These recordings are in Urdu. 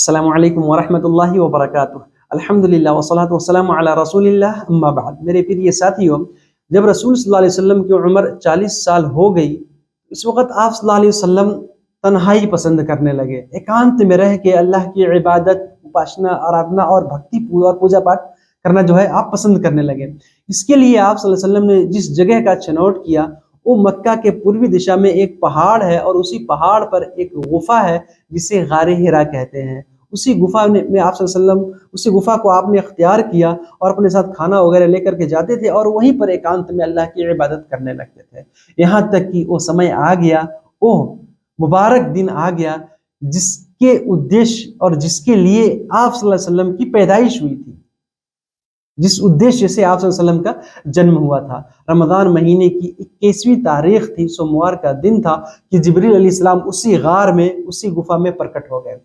السلام علیکم ورحمۃ اللہ وبرکاتہ۔ الحمدللہ والصلاۃ والسلام علی رسول اللہ، اما بعد۔ میرے پیارے ساتھیوں، جب رسول صلی اللہ علیہ وسلم کی عمر 40 سال ہو گئی، اس وقت آپ صلی اللہ علیہ وسلم تنہائی پسند کرنے لگے، ایکانت میں رہ کے اللہ کی عبادت، اپاسنا، آرادھنا اور بھکتی اور پوجا پاٹ کرنا جو ہے آپ پسند کرنے لگے۔ اس کے لیے آپ صلی اللہ علیہ وسلم نے جس جگہ کا چناؤ کیا وہ مکہ کے پوروی دشا میں ایک پہاڑ ہے، اور اسی پہاڑ پر ایک غفا ہے جسے غار ہرا کہتے ہیں۔ اسی گفا میں آپ صلی اللہ علیہ وسلم اسی گفا کو آپ نے اختیار کیا اور اپنے ساتھ کھانا وغیرہ لے کر کے جاتے تھے، اور وہیں پر ایکانت میں اللہ کی عبادت کرنے لگتے تھے، یہاں تک کہ وہ سمے آ گیا، وہ مبارک دن آ گیا جس کے ادیش اور جس کے لیے آپ صلی اللہ علیہ وسلم کی پیدائش ہوئی تھی، جس ادیش سے آپ صلی اللہ علیہ وسلم کا جنم ہوا تھا۔ رمضان مہینے کی 21ویں تاریخ تھی، سوموار کا دن تھا کہ جبریل علیہ السلام اسی غار میں، اسی گفا میں پرکٹ ہو گئے،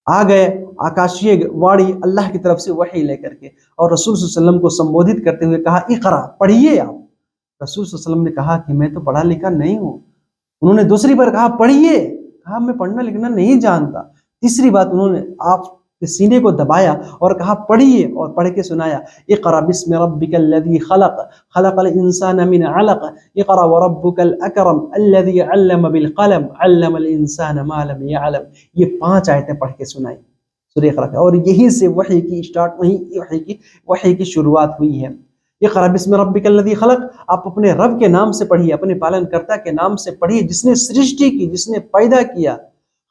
آ گئے آکاشیہ واڑی اللہ کی طرف سے وحی لے کر کے، اور رسول صلی اللہ علیہ وسلم کو سمبودھت کرتے ہوئے کہا اقرا، پڑھیے آپ۔ رسول صلی اللہ علیہ وسلم نے کہا کہ میں تو پڑھا لکھا نہیں ہوں۔ انہوں نے دوسری بار کہا پڑھیے، کہا میں پڑھنا لکھنا نہیں جانتا۔ تیسری بات انہوں نے آپ کے سینے کو دبایا اور کہا پڑھیے، اور پڑھ کے سنایا اقرا بسم ربک الذی خلق خلق الانسان من علق اقرا وربک الاکرم الذی علم بالقلم علم الانسان ما لم يعلم۔ یہ 5 آیتیں پڑھ کے سنائی سورہ اقرا کا، اور یہی سے وحی کی اسٹارٹ، وحی کی شروعات ہوئی ہے۔ اقرا بسم ربک الذی خلق، آپ اپنے رب کے نام سے پڑھیے، اپنے پالن کرتا کے نام سے پڑھیے، جس نے سرشٹی کی، جس نے پیدا کیا۔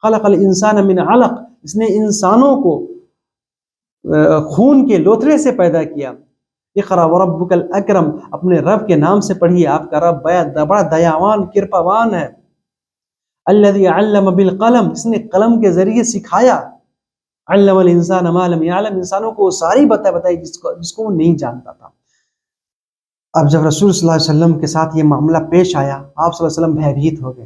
خلق الانسان من علق، اس نے انسانوں کو خون کے لوتھڑے سے پیدا کیا۔ اقرا وربک الاکرم، اپنے رب کے نام سے پڑھیے، آپ کا رب بڑا دیاوان کرپاوان ہے۔ الذی علم بالقلم، اس نے قلم کے ذریعے سکھایا۔ علم الانسان ما لم يعلم، انسانوں کو ساری باتیں بتائی جس کو وہ نہیں جانتا تھا۔ اب جب رسول صلی اللہ علیہ وسلم کے ساتھ یہ معاملہ پیش آیا، آپ صلی اللہ علیہ وسلم بھیبھیت ہو گئے،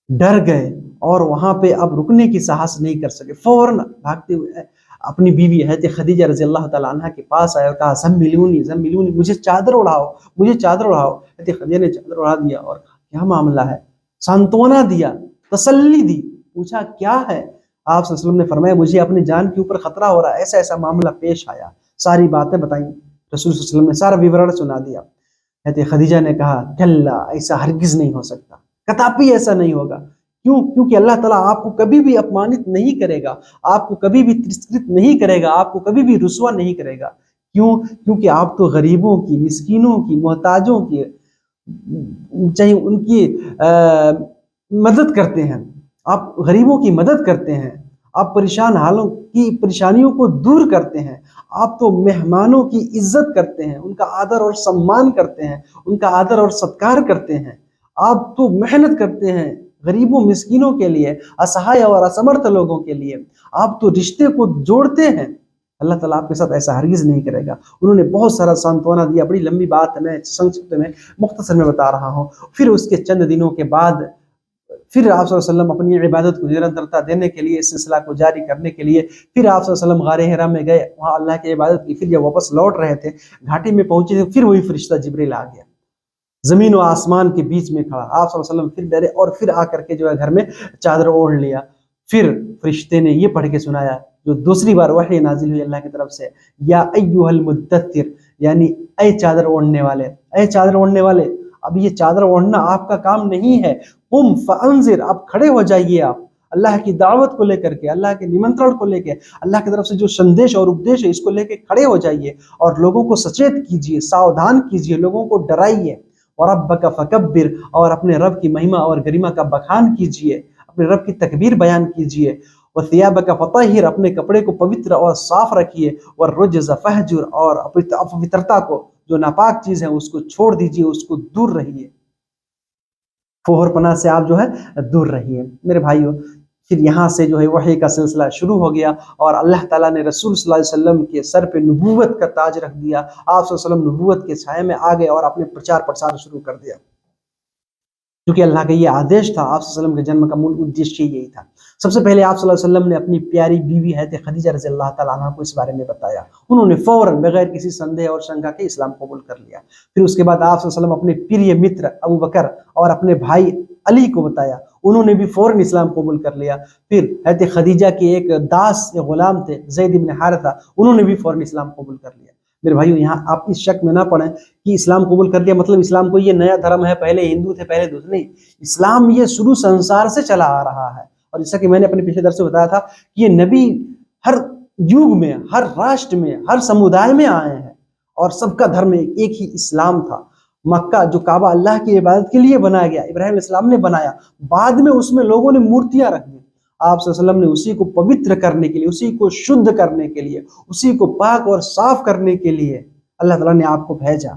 ڈر گئے، اور وہاں پہ اب رکنے کی ساہس نہیں کر سکے۔ فوراً بھاگتے ہوئے اپنی بیوی حضرت خدیجہ رضی اللہ تعالیٰ عنہ کے پاس آئے اور کہا زملونی زملونی، مجھے چادر اڑاؤ، مجھے چادر اڑاؤ۔ حضرت خدیجہ نے چادر اڑا دیا اور کہا کیا معاملہ ہے، سانتونا دیا، تسلی دی، پوچھا کیا ہے۔ آپ صلی اللہ علیہ وسلم نے فرمایا مجھے اپنی جان کے اوپر خطرہ ہو رہا ہے، ایسا ایسا معاملہ پیش آیا، ساری باتیں بتائیں۔ رسول صلی اللہ علیہ وسلم نے سارا وورن سنا دیا۔ حضرت خدیجہ نے کہا کلا، ایسا ہرگز نہیں ہو سکتا، کتابی ایسا نہیں ہوگا۔ کیوں؟ کیونکہ اللہ تعالیٰ آپ کو کبھی بھی اپمانت نہیں کرے گا، آپ کو کبھی بھی ترسکرت نہیں کرے گا، آپ کو کبھی بھی رسوا نہیں کرے گا۔ کیوں؟ کیونکہ آپ تو غریبوں کی، مسکینوں کی، محتاجوں کی، چاہے ان کی مدد کرتے ہیں، آپ غریبوں کی مدد کرتے ہیں، آپ پریشان حالوں کی پریشانیوں کو دور کرتے ہیں، آپ تو مہمانوں کی عزت کرتے ہیں، ان کا آدر اور سمان کرتے ہیں، ان کا آدر اور ستکار کرتے ہیں، آپ تو محنت کرتے ہیں غریبوں مسکینوں کے لیے، اسہائے اور اسمرتھ لوگوں کے لیے، آپ تو رشتے کو جوڑتے ہیں۔ اللہ تعالیٰ آپ کے ساتھ ایسا ہرگز نہیں کرے گا۔ انہوں نے بہت سارا سانتونا دیا، بڑی لمبی بات ہے، میں سنکشپت میں مختصر میں بتا رہا ہوں۔ پھر اس کے چند دنوں کے بعد پھر آپ صلی اللہ علیہ وسلم اپنی عبادت کو نرنترتا دینے کے لیے، اس سلسلہ کو جاری کرنے کے لیے پھر آپ صلی اللہ علیہ وسلم غار حرا میں گئے، وہاں اللہ کی عبادت کی۔ پھر جب واپس لوٹ رہے تھے، گھاٹی میں پہنچے تھے، پھر وہی فرشتہ جبریل آ گیا، زمین و آسمان کے بیچ میں کھڑا۔ آپ صلی اللہ علیہ وسلم پھر ڈرے، اور پھر آ کر کے جو ہے گھر میں چادر اوڑھ لیا۔ پھر فرشتے نے یہ پڑھ کے سنایا جو دوسری بار وحی نازل ہوئی اللہ کی طرف سے، یا ایھا المدثر، یعنی اے چادر اوڑھنے والے، اے چادر اوڑھنے والے۔ اب یہ چادر اوڑھنا آپ کا کام نہیں ہے، قم فانذر، آپ کھڑے ہو جائیے، آپ اللہ کی دعوت کو لے کر کے، اللہ کے نمنترن کو لے کے، اللہ کی طرف سے جو سندیش اور اپدیش ہے اس کو لے کے کھڑے ہو جائیے، اور لوگوں کو سچیت کیجیے، ساودھان کیجیے، لوگوں کو ڈرائیے۔ وَرَبَّكَ فَكَبِّرْ، اور اپنے رب کی مہمہ اور گریما کا بخان کیجیے، اپنے رب کی تکبیر بیان کیجیے۔ وَثِيَابَكَ فَطَهِّرْ، اپنے کپڑے کو پوتر اور صاف رکھیے۔ وَالرُّجْزَ فَاهْجُرْ، اور اپوترتا کو، جو ناپاک چیز ہے اس کو چھوڑ دیجیے، اس کو دور رہیے، فوہر پناہ سے آپ جو ہے دور رہیے۔ میرے بھائیو، پھر یہاں سے جو ہے وحی کا سلسلہ شروع ہو گیا، اور اللہ تعالیٰ نے رسول صلی اللہ علیہ وسلم کے سر پہ نبوت کا تاج رکھ دیا۔ آپ صلی اللہ علیہ وسلم نبوت کے سائے میں آ گئے اور اپنے پرچار پرسار شروع کر دیا، کیونکہ اللہ کا یہ آدیش تھا۔ آپ صلی اللہ علیہ وسلم کے جنم کا مول ادیشیہ یہی تھا۔ سب سے پہلے آپ صلی اللہ علیہ وسلم نے اپنی پیاری بیوی حضرت خدیجہ رضی اللہ تعالیٰ عنہ کو اس بارے میں بتایا، انہوں نے فوراً بغیر کسی سندے اور شنکا کے اسلام قبول کر لیا۔ پھر اس کے بعد آپ صلی اللہ علیہ وسلم اپنے پریہ متر ابو بکر اور اپنے بھائی علی کو بتایا، انہوں نے بھی فوراً اسلام قبول کر لیا۔ پھر حضرت خدیجہ کے ایک داس یا غلام تھے زید بن حارثہ، انہوں نے بھی فوراً اسلام قبول کر لیا۔ میرے بھائیو یہاں آپ اس شک میں نہ پڑیں کہ اسلام قبول کر لیا مطلب اسلام کو یہ نیا دھرم ہے، پہلے ہندو تھے پہلے دوسرے، نہیں، اسلام یہ شروع سنسار سے چلا آ رہا ہے۔ اور جیسا کہ میں نے اپنے پچھلے درس میں بتایا تھا کہ یہ نبی ہر یوگ میں، ہر راشٹر میں، ہر سمودائے میں آئے ہیں اور سب کا دھرم ایک ہی اسلام تھا۔ مکہ جو کعبہ اللہ کی عبادت کے لیے بنایا گیا، ابراہیم علیہ السلام نے بنایا، بعد میں اس میں لوگوں نے مورتیاں رکھ دی، آپ صلی اللہ علیہ وسلم نے اسی کو پوتر کرنے کے لیے، اسی کو شدھ کرنے کے لیے، اسی کو پاک اور صاف کرنے کے لیے اللہ تعالیٰ نے آپ کو بھیجا،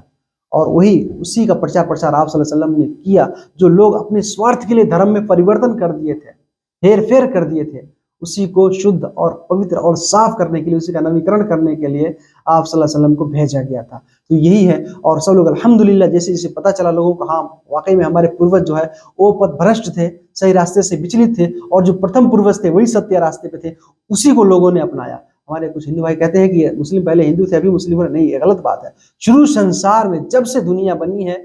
اور وہی اسی کا پرچار آپ صلی اللہ علیہ وسلم نے کیا۔ جو لوگ اپنے سوارتھ کے لیے دھرم میں پریورتن کر دیے تھے، ہیر پھیر کر دیے تھے، اسی کو شدھ اور پوتر اور صاف کرنے کے لیے، اسی کا نویکرن کرنے کے لیے آپ صلی اللہ علیہ وسلم کو بھیجا گیا تھا۔ تو یہی ہے، اور سب لوگ الحمدللہ جیسے جیسے پتہ چلا لوگوں کو، ہاں واقعی میں ہمارے پوروج جو ہے وہ پتھ بھرشٹ تھے، صحیح راستے سے وچلت تھے، اور جو پرتھم پوروج تھے وہی ستیہ راستے پہ تھے، اسی کو لوگوں نے اپنایا۔ ہمارے کچھ ہندو بھائی کہتے ہیں کہ مسلم پہلے ہندو تھے ابھی مسلم ہوئے، نہیں، یہ غلط بات ہے۔ شروع سنسار میں جب سے دنیا بنی ہے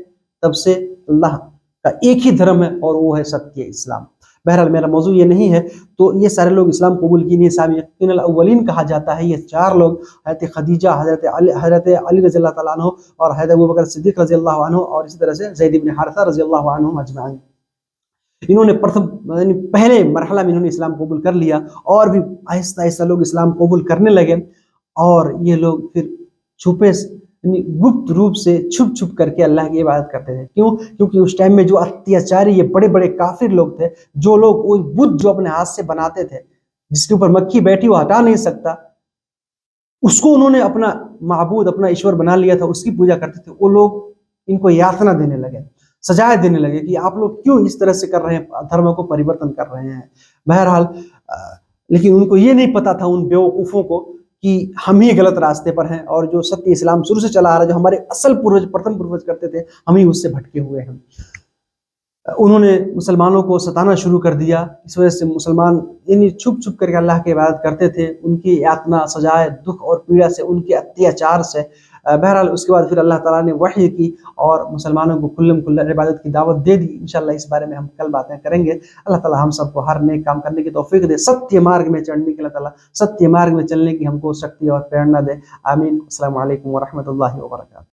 تب سے اللہ کا ایک ہی دھرم ہے اور وہ ہے ستیہ اسلام۔ بہرحال میرا موضوع یہ نہیں ہے، تو یہ سارے لوگ اسلام قبول کیے، سابقین الاولین کہا جاتا ہے۔ یہ چار لوگ حضرت خدیجہ، حضرت علی رضی اللہ تعالیٰ عنہ، اور حضرت ابوبکر صدیق رضی اللہ عنہ، اور اسی طرح سے زید بن حارثہ رضی اللہ عنہم اجمعین۔ انہوں نے پہلے مرحلہ میں انہوں نے اسلام قبول کر لیا، اور بھی آہستہ آہستہ لوگ اسلام قبول کرنے لگے، اور یہ لوگ پھر چھپے گپت روپ سے چھپ چھپ کر کے اللہ کی عبادت کرتے تھے۔ کیوں؟ کیونکہ اس ٹائم میں جو اتیاچاری یہ بڑے بڑے کافر لوگ تھے، جو لوگ وہ بت جو اپنے ہاتھ سے بناتے تھے، جس کے اوپر مکھی بیٹھی وہ ہٹا نہیں سکتا، اس کو انہوں نے اپنا معبود، اپنا ایشور بنا لیا تھا، اس کی پوجا کرتے تھے۔ وہ لوگ ان کو یاتنا دینے لگے، سجائے دینے لگے کہ آپ لوگ کیوں اس طرح سے کر رہے ہیں، دھرم کو پریورتن کر رہے ہیں۔ بہرحال لیکن ان کو یہ نہیں پتا تھا، ان بیوقوفوں کو، کہ ہم ہی غلط راستے پر ہیں، اور جو ستیہ اسلام شروع سے چلا آ رہا ہے، جو ہمارے اصل پوروج پرتھم پوروج کرتے تھے، ہم ہی اس سے بھٹکے ہوئے ہیں۔ انہوں نے مسلمانوں کو ستانا شروع کر دیا، اس وجہ سے مسلمان یعنی چھپ چھپ کر کے اللہ کی عبادت کرتے تھے، ان کی یاتنا، سجائے، دکھ اور پیڑا سے، ان کے اتیاچار سے۔ بہرحال اس کے بعد پھر اللہ تعالیٰ نے وحی کی اور مسلمانوں کو کھلم کھلا عبادت کی دعوت دے دی۔ انشاءاللہ اس بارے میں ہم کل باتیں کریں گے۔ اللہ تعالیٰ ہم سب کو ہر نیک کام کرنے کی توفیق دے، ستیہ مارگ میں چڑھنے کی اللہ تعالیٰ ستیہ مارگ میں چلنے کی ہم کو شکتی اور پریرنا دے۔ آمین۔ السلام علیکم ورحمۃ اللہ وبرکاتہ۔